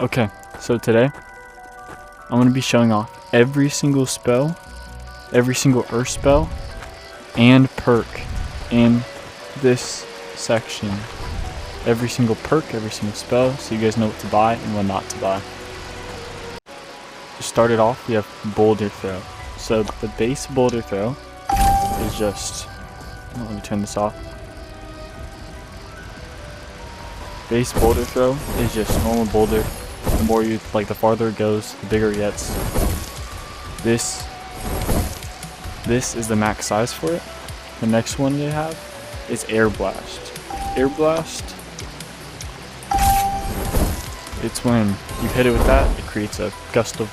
Okay, so today I'm going to be showing off every single spell, every single earth spell, and perk in this section. Every single perk, every single spell, so you guys know what to buy and what not to buy. To start it off, we have Boulder Throw. So the base Boulder Throw is just, let me turn this off. Base Boulder Throw is just normal boulder. The more you, the farther it goes, the bigger it gets. This is the max size for it. The next one you have is Air Blast. Air Blast, it's when you hit it with that, it creates a gust of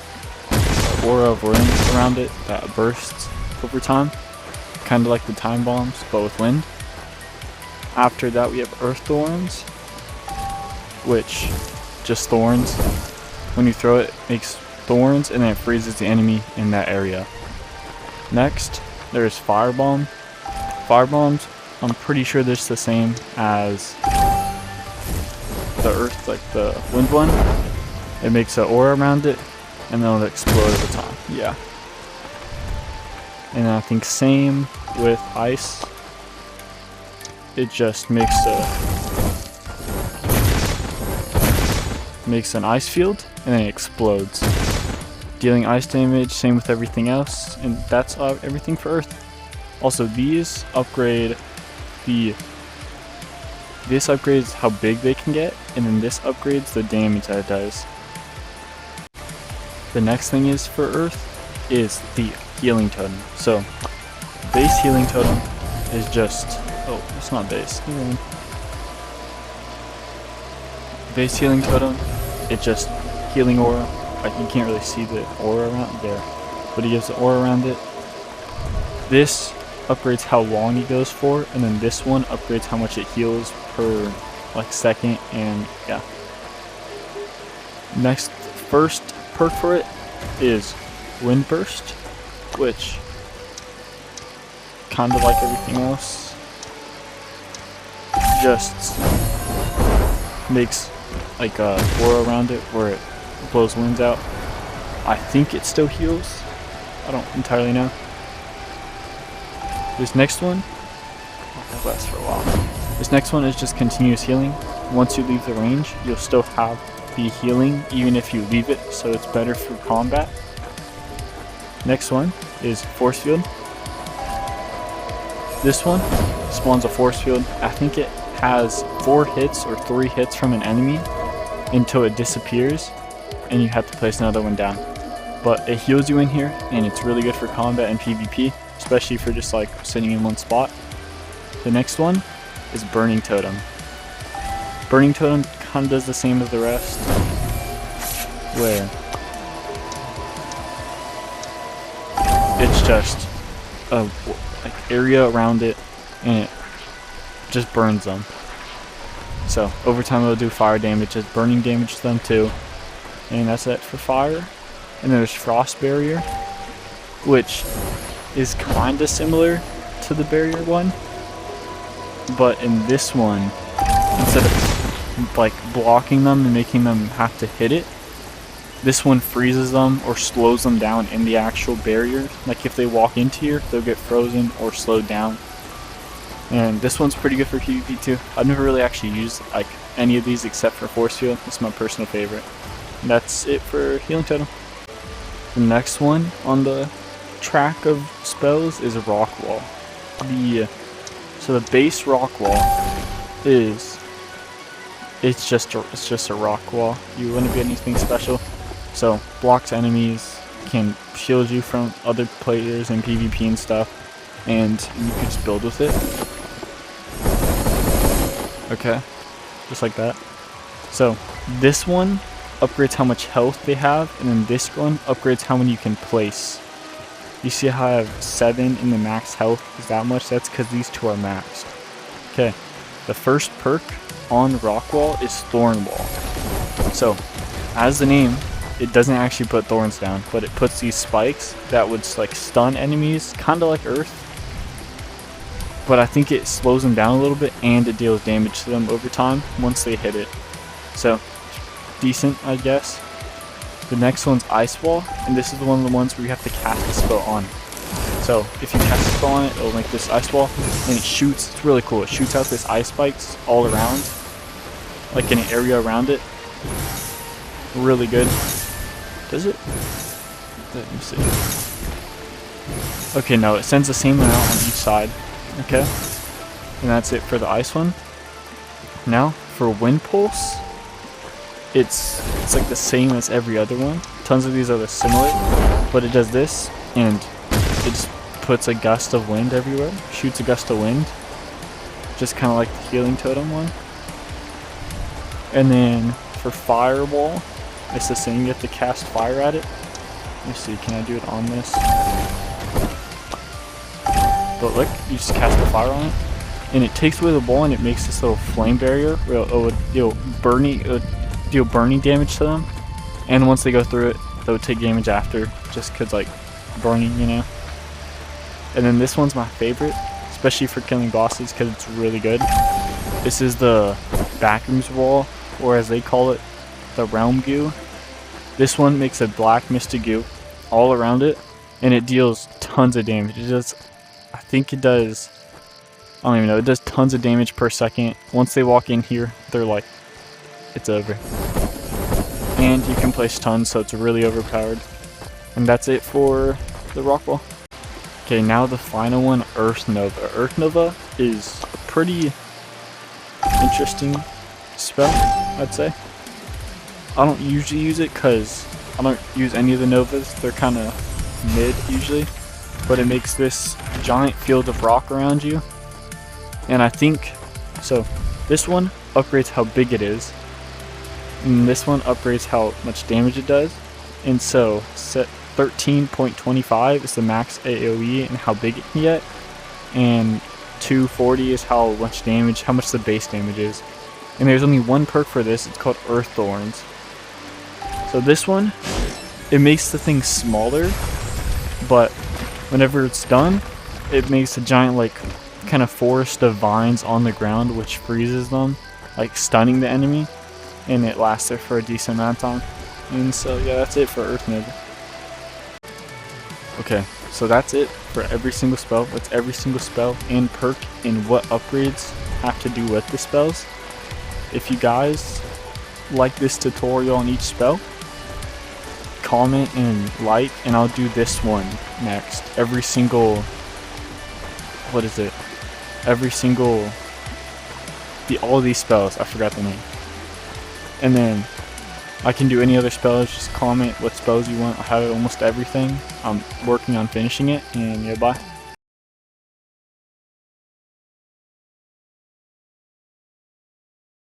aura of wind around it that bursts over time. Kind of like the time bombs, but with wind. After that we have Earth Thorns, which just thorns. When you throw it, it makes thorns and then it freezes the enemy in that area. Next, there's Firebomb. Firebombs, I'm pretty sure they're the same as the Earth, like the wind one. It makes an aura around it and then it'll explode over time. Yeah. And I think same with Ice. It just makes an ice field and then it explodes, dealing ice damage. Same with everything else, and that's everything for Earth. Also, these upgrade this upgrades how big they can get, and then this upgrades the damage that it does. The next thing is for Earth is the Healing Totem. So base Healing Totem is just, oh, it's not base. Base Healing Totem, it's just healing aura. You can't really see the aura around there, but it gives the aura around it. This upgrades how long it goes for, and then this one upgrades how much it heals per second, and yeah. Next, first perk for it is Wind Burst, which kind of like everything else, just makes a aura around it where it blows winds out. I think it still heals. I don't entirely know. This next one, that lasts for a while. This next one is just continuous healing. Once you leave the range, you'll still have the healing even if you leave it, so it's better for combat. Next one is Force Field. This one spawns a Force Field. I think it has 4 hits or 3 hits from an enemy until it disappears, and you have to place another one down. But it heals you in here, and it's really good for combat and PvP, especially for just sitting in one spot. The next one is Burning Totem. Burning Totem kind of does the same as the rest, where it's just a area around it and it just burns them. So over time it'll do fire damage, just burning damage to them too. And that's it for fire. And then there's Frost Barrier, which is kinda similar to the barrier one, but in this one, instead of blocking them and making them have to hit it, this one freezes them or slows them down in the actual barrier. Like if they walk into here, they'll get frozen or slowed down. And this one's pretty good for PvP too. I've never really actually used any of these except for Force Field. It's my personal favorite. And that's it for Healing Totem. The next one on the track of spells is Rock Wall. So the base Rock Wall is it's just a rock wall. You wouldn't get anything special. So blocks enemies, can shield you from other players in PvP and stuff, and you can just build with it. Okay, just like that. So this one upgrades how much health they have, and then this one upgrades how many you can place. You see how I have 7 in the max health is that much? That's because these two are maxed. Okay, the first perk on Rock Wall is Thorn Wall. So, as the name, it doesn't actually put thorns down, but it puts these spikes that would stun enemies, kind of like Earth. But I think it slows them down a little bit, and it deals damage to them over time once they hit it. So decent, I guess. The next one's Ice Wall, and this is one of the ones where you have to cast a spell on it. So if you cast a spell on it, it'll make this ice wall, and it shoots. It's really cool. It shoots out this ice spikes all around, like in an area around it. Really good. Does it? Let me see. Okay, no, it sends the same amount on each side. Okay, and that's it for the ice one. Now for Wind Pulse, it's like the same as every other one. Tons of these are similar, but it does this, and it just puts a gust of wind everywhere. Shoots a gust of wind, just kind of like the healing totem one. And then for Fireball, it's the same. You have to cast fire at it. Let me see, can I do it on this? But look, you just cast the fire on it, and it takes away the ball, and it makes this little flame barrier where it would deal burning damage to them. And once they go through it, they would take damage after, just cause like burning, you know. And then this one's my favorite, especially for killing bosses, because it's really good. This is the Backrooms Wall, or as they call it, the Realm Goo. This one makes a black misty goo all around it, and it deals tons of damage. It does, I think it does, I don't even know, it does tons of damage per second. Once they walk in here, they're like, it's over. And you can place tons, so it's really overpowered. And that's it for the Rock Wall. Okay, now the final one, Earth Nova. Earth Nova is a pretty interesting spell, I'd say. I don't usually use it because I don't use any of the Novas. They're kind of mid usually. But it makes this giant field of rock around you. And I think, so this one upgrades how big it is. And this one upgrades how much damage it does. And so set 13.25 is the max AoE and how big it can get, and 240 is how much the base damage is. And there's only one perk for this. It's called Earth Thorns. So this one, it makes the thing smaller, but whenever it's done, it makes a giant like kind of forest of vines on the ground, which freezes them, like stunning the enemy, and it lasts there for a decent amount of time. And so yeah, that's it for Earth Nova. Okay, so that's it for every single spell. That's every single spell and perk and what upgrades have to do with the spells. If you guys like this tutorial on each spell, comment and like, and I'll do this one next. Every single, all these spells, I forgot the name. And then I can do any other spells, just comment what spells you want. I have almost everything. I'm working on finishing it, and yeah, bye.